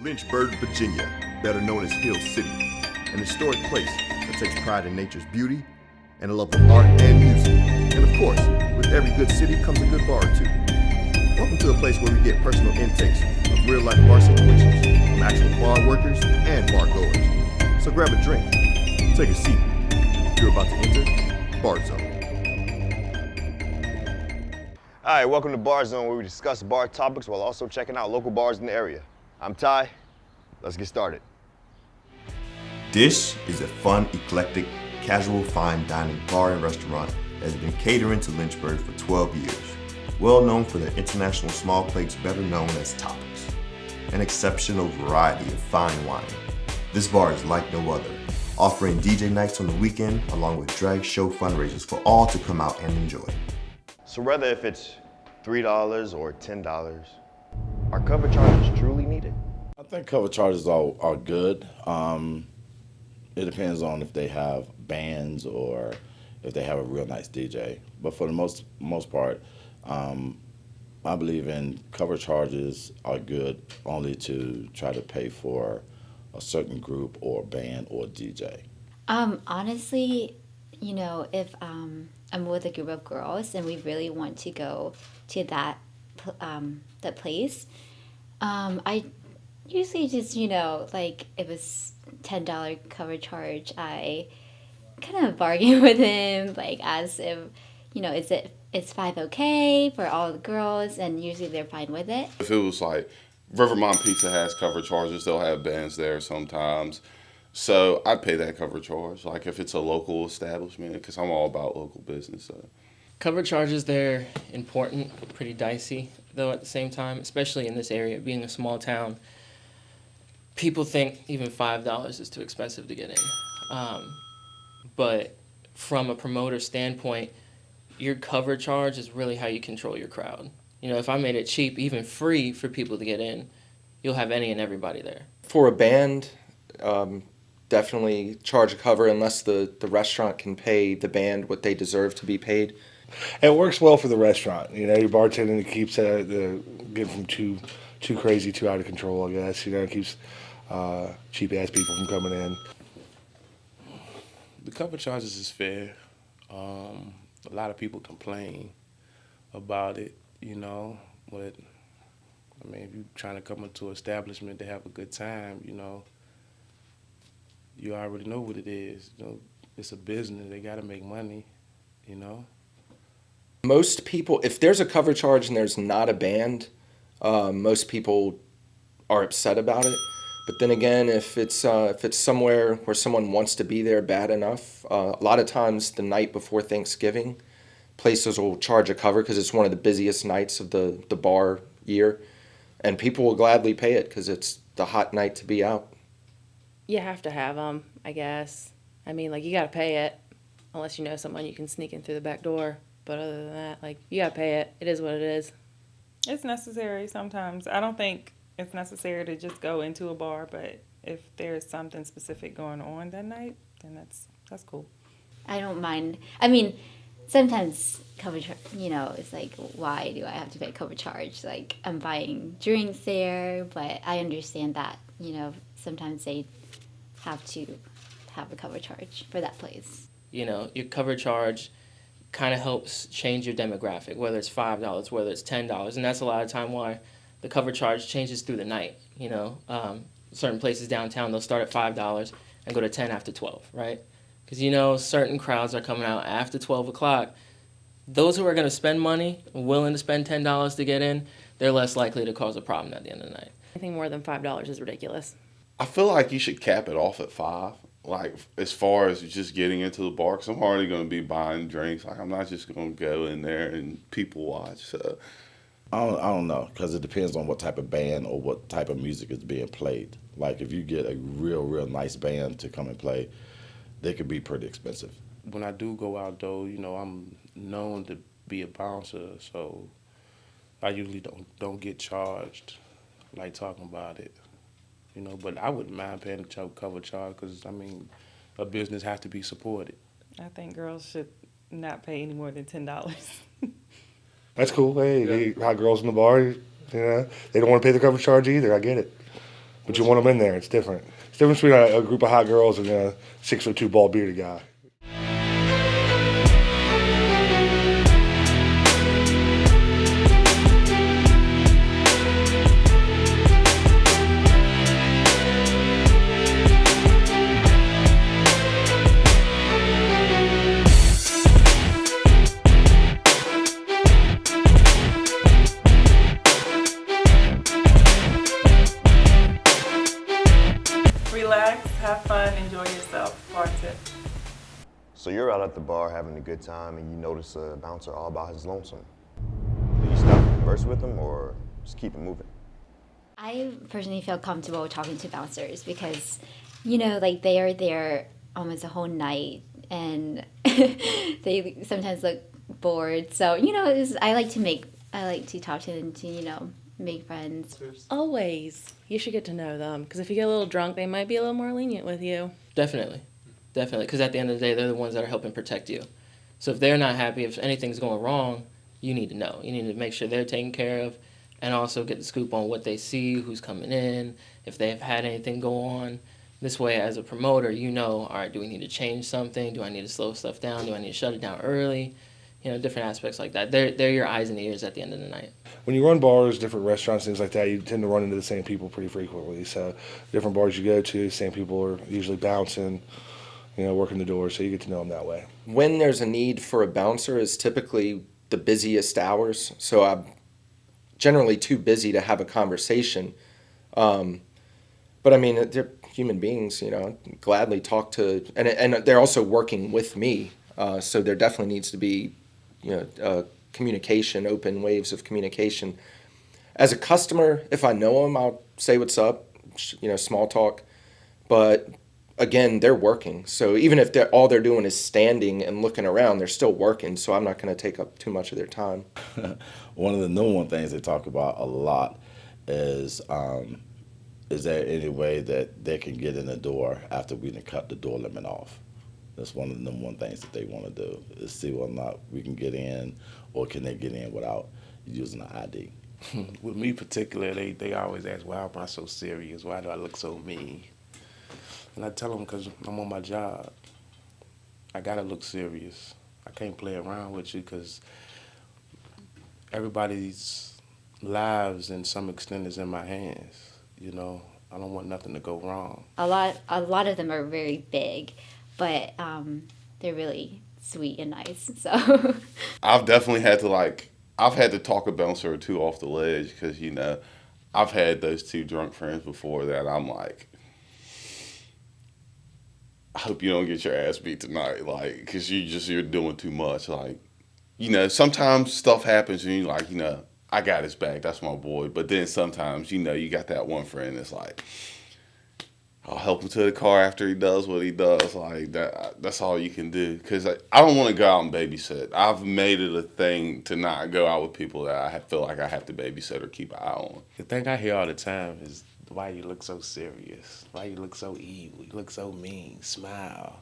Lynchburg, Virginia, better known as Hill City, an historic place that takes pride in nature's beauty and a love of art and music. And of course, with every good city comes a good bar or two. Welcome to a place where we get personal intakes of real-life bar situations from actual bar workers and bar goers. So grab a drink, take a seat. You're about to enter Bar Zone. All right, welcome to Bar Zone, where we discuss bar topics while also checking out local bars in the area. I'm Ty. Let's get started. DISH is a fun, eclectic, casual fine dining bar and restaurant that has been catering to Lynchburg for 12 years. Well known for their international small plates better known as toppers. An exceptional variety of fine wine. This bar is like no other, offering DJ nights on the weekend along with drag show fundraisers for all to come out and enjoy. So whether if it's $3 or $10, are cover charges truly needed? I think cover charges are good. It depends on if they have bands or if they have a real nice DJ. But for the most part, I believe in cover charges are good only to try to pay for a certain group or band or DJ. Honestly, if I'm with a group of girls and we really want to go to that place, I usually just, like if it's $10 cover charge, I kind of bargain with him, like as if, is $5 okay for all the girls, and usually they're fine with it. If it was like Rivermont Pizza has cover charges, they'll have bands there sometimes. So I'd pay that cover charge, like if it's a local establishment, because I'm all about local business. So. Cover charges, they're important, pretty dicey, though at the same time, especially in this area, being a small town. People think even $5 is too expensive to get in. But from a promoter standpoint, your cover charge is really how you control your crowd. If I made it cheap, even free for people to get in, you'll have any and everybody there. For a band, definitely charge a cover unless the restaurant can pay the band what they deserve to be paid. It works well for the restaurant. Your bartending keeps get from too crazy, too out of control, I guess. It keeps cheap-ass people from coming in. The cover charges is fair. A lot of people complain about it, but if you're trying to come into an establishment to have a good time, you already know what it is. It's a business. They got to make money, Most people, if there's a cover charge and there's not a band, most people are upset about it. But then again, if it's somewhere where someone wants to be there bad enough, a lot of times the night before Thanksgiving, places will charge a cover because it's one of the busiest nights of the bar year, and people will gladly pay it because it's the hot night to be out. You have to have them, I guess. You got to pay it, unless you know someone you can sneak in through the back door. But other than that, you got to pay it. It is what it is. It's necessary sometimes. I don't think it's necessary to just go into a bar, but if there's something specific going on that night, then that's cool. I don't mind. Sometimes cover charge, it's like, why do I have to pay cover charge? Like, I'm buying drinks there, but I understand that, sometimes they have to have a cover charge for that place. Your cover charge kind of helps change your demographic, whether it's $5, whether it's $10, and that's a lot of time why the cover charge changes through the night. Certain places downtown, they'll start at $5 and go to 10 after 12, right? Because certain crowds are coming out after 12 o'clock. Those who are going to spend money, willing to spend $10 to get in, they're less likely to cause a problem at the end of the night. Anything more than $5 is ridiculous. I feel like you should cap it off at $5. Like, as far as just getting into the bar, because I'm already going to be buying drinks. Like, I'm not just going to go in there and people watch. So. I don't know, because it depends on what type of band or what type of music is being played. Like, if you get a real nice band to come and play, they could be pretty expensive. When I do go out, though, I'm known to be a bouncer, so I usually don't get charged, like talking about it. But I wouldn't mind paying a cover charge because, a business has to be supported. I think girls should not pay any more than $10. That's cool. Hey, hot girls in the bar, they don't want to pay the cover charge either. I get it. But you want them in there. It's different. It's different between a group of hot girls and a 6'2" bald bearded guy. Relax, have fun, enjoy yourself. Bar tip. So you're out at the bar having a good time and you notice a bouncer all by his lonesome. Do you stop and converse with him or just keep it moving? I personally feel comfortable talking to bouncers because, you know, like they are there almost the whole night and they sometimes look bored. So, you know, I like to talk to them to, you know, make friends. Always. You should get to know them, because if you get a little drunk, they might be a little more lenient with you. Definitely. Because at the end of the day, they're the ones that are helping protect you. So if they're not happy, if anything's going wrong, you need to know. You need to make sure they're taken care of and also get the scoop on what they see, who's coming in, if they've had anything go on. This way, as a promoter, you know, all right, do we need to change something? Do I need to slow stuff down? Do I need to shut it down early? You know, different aspects like that. They're your eyes and ears at the end of the night. When you run bars, different restaurants, things like that, you tend to run into the same people pretty frequently. So different bars you go to, same people are usually bouncing, you know, working the door, so you get to know them that way. When there's a need for a bouncer is typically the busiest hours. So I'm generally too busy to have a conversation. But I mean, they're human beings, you know, gladly talk to, and they're also working with me. So there definitely needs to be, you know, communication, open waves of communication. As a customer, if I know them, I'll say what's up, you know, small talk. But again, they're working. So even if all they're doing is standing and looking around, they're still working. So I'm not going to take up too much of their time. One of the number one things they talk about a lot is there any way that they can get in the door after we done cut the door limit off? That's one of the number one things that they want to do, is see whether or not we can get in, or can they get in without using an ID. With me particularly, they always ask, why am I so serious? Why do I look so mean? And I tell them, because I'm on my job. I got to look serious. I can't play around with you, because everybody's lives, in some extent, is in my hands. You know, I don't want nothing to go wrong. A lot of them are very big, but they're really sweet and nice. So I've definitely had to talk a bouncer or two off the ledge, because, you know, I've had those two drunk friends before that I'm like, I hope you don't get your ass beat tonight, like, because you're doing too much. Like, you know, sometimes stuff happens and you're like, you know, I got his back, that's my boy. But then sometimes, you know, you got that one friend that's like, I'll help him to the car after he does what he does. Like, that's all you can do. Because I don't want to go out and babysit. I've made it a thing to not go out with people that I feel like I have to babysit or keep an eye on. The thing I hear all the time is, why you look so serious? Why you look so evil? You look so mean. Smile.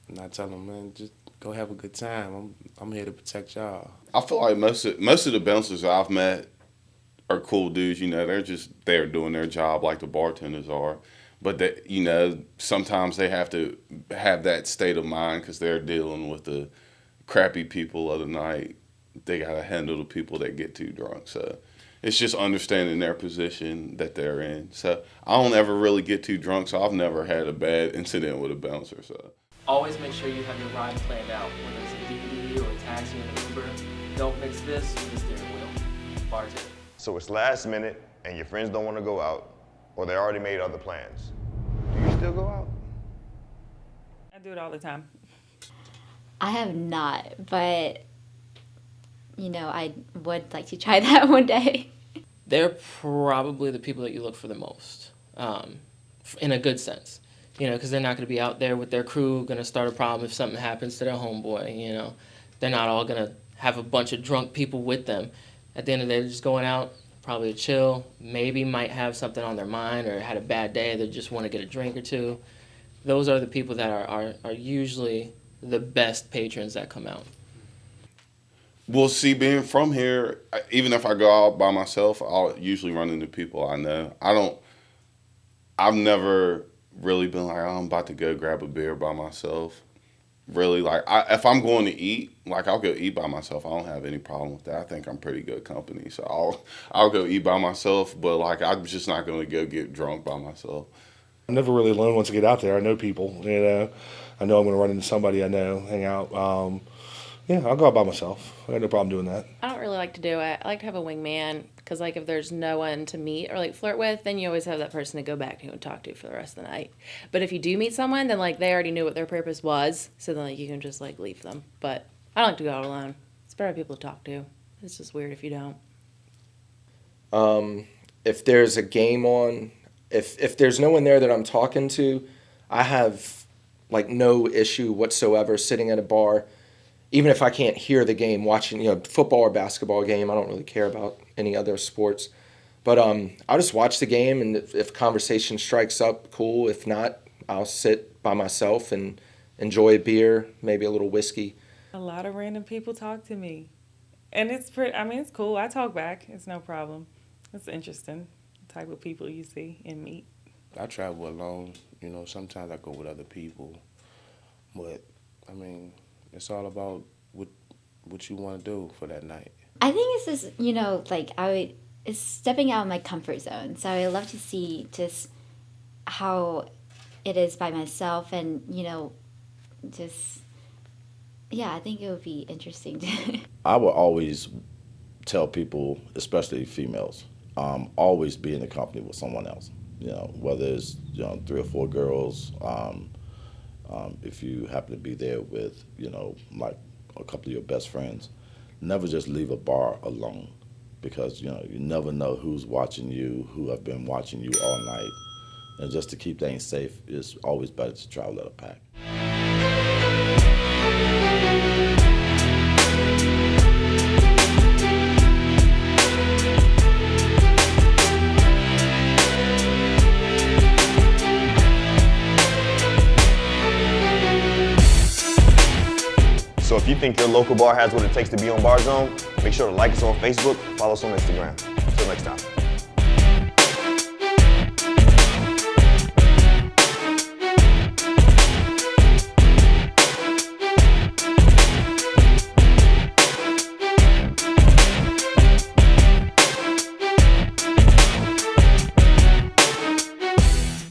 And I tell them, man, just go have a good time. I'm here to protect y'all. I feel like most of the bouncers I've met are cool dudes. You know, they're just there doing their job like the bartenders are. But they, you know, sometimes they have to have that state of mind because they're dealing with the crappy people of the night. They got to handle the people that get too drunk. So it's just understanding their position that they're in. So I don't ever really get too drunk, so I've never had a bad incident with a bouncer. So Always make sure you have your ride planned out, whether it's a DD or a taxi or an Uber. Don't mix this with the steering wheel. Bar tip. So it's last minute and your friends don't want to go out, or they already made other plans. Do you still go out? I do it all the time. I have not, but you know, I would like to try that one day. They're probably the people that you look for the most, in a good sense. You know, because they're not going to be out there with their crew, going to start a problem if something happens to their homeboy, you know. They're not all going to have a bunch of drunk people with them. At the end of the day, they're just going out, probably to chill, maybe might have something on their mind or had a bad day, they just want to get a drink or two. Those are the people that are usually the best patrons that come out. Well, see, being from here, even if I go out by myself, I'll usually run into people I know. I've never really been like, oh, I'm about to go grab a beer by myself. Really, like, if I'm going to eat, like, I'll go eat by myself. I don't have any problem with that. I think I'm pretty good company, so I'll go eat by myself. But like, I'm just not going to go get drunk by myself. I'm never really alone once I get out there. I know people, you know. I know I'm going to run into somebody I know, hang out. Yeah, I'll go out by myself. I got no problem doing that. I don't really like to do it. I like to have a wingman because, like, if there's no one to meet or, like, flirt with, then you always have that person to go back to and talk to for the rest of the night. But if you do meet someone, then, like, they already knew what their purpose was, so then, like, you can just, like, leave them. But I don't like to go out alone. It's better to have people to talk to. It's just weird if you don't. If there's a game on, if there's no one there that I'm talking to, I have, like, no issue whatsoever sitting at a bar. Even if I can't hear the game, watching, you know, football or basketball game, I don't really care about any other sports. But I'll just watch the game, and if conversation strikes up, cool. If not, I'll sit by myself and enjoy a beer, maybe a little whiskey. A lot of random people talk to me. And it's pretty, I mean, it's cool. I talk back. It's no problem. It's interesting, the type of people you see and meet. I travel alone. You know, sometimes I go with other people. But, I mean, it's all about what you want to do for that night. I think it's just, you know, like it's stepping out of my comfort zone. So I love to see just how it is by myself and, you know, just, yeah, I think it would be interesting to. I would always tell people, especially females, always be in the company with someone else. You know, whether it's, you know, 3 or 4 girls, if you happen to be there with, you know, like a couple of your best friends, never just leave a bar alone, because, you know, you never know who's watching you, who have been watching you all night. And just to keep things safe, it's always better to travel at a pack. So if you think your local bar has what it takes to be on Bar Zone, make sure to like us on Facebook, follow us on Instagram. Until next time.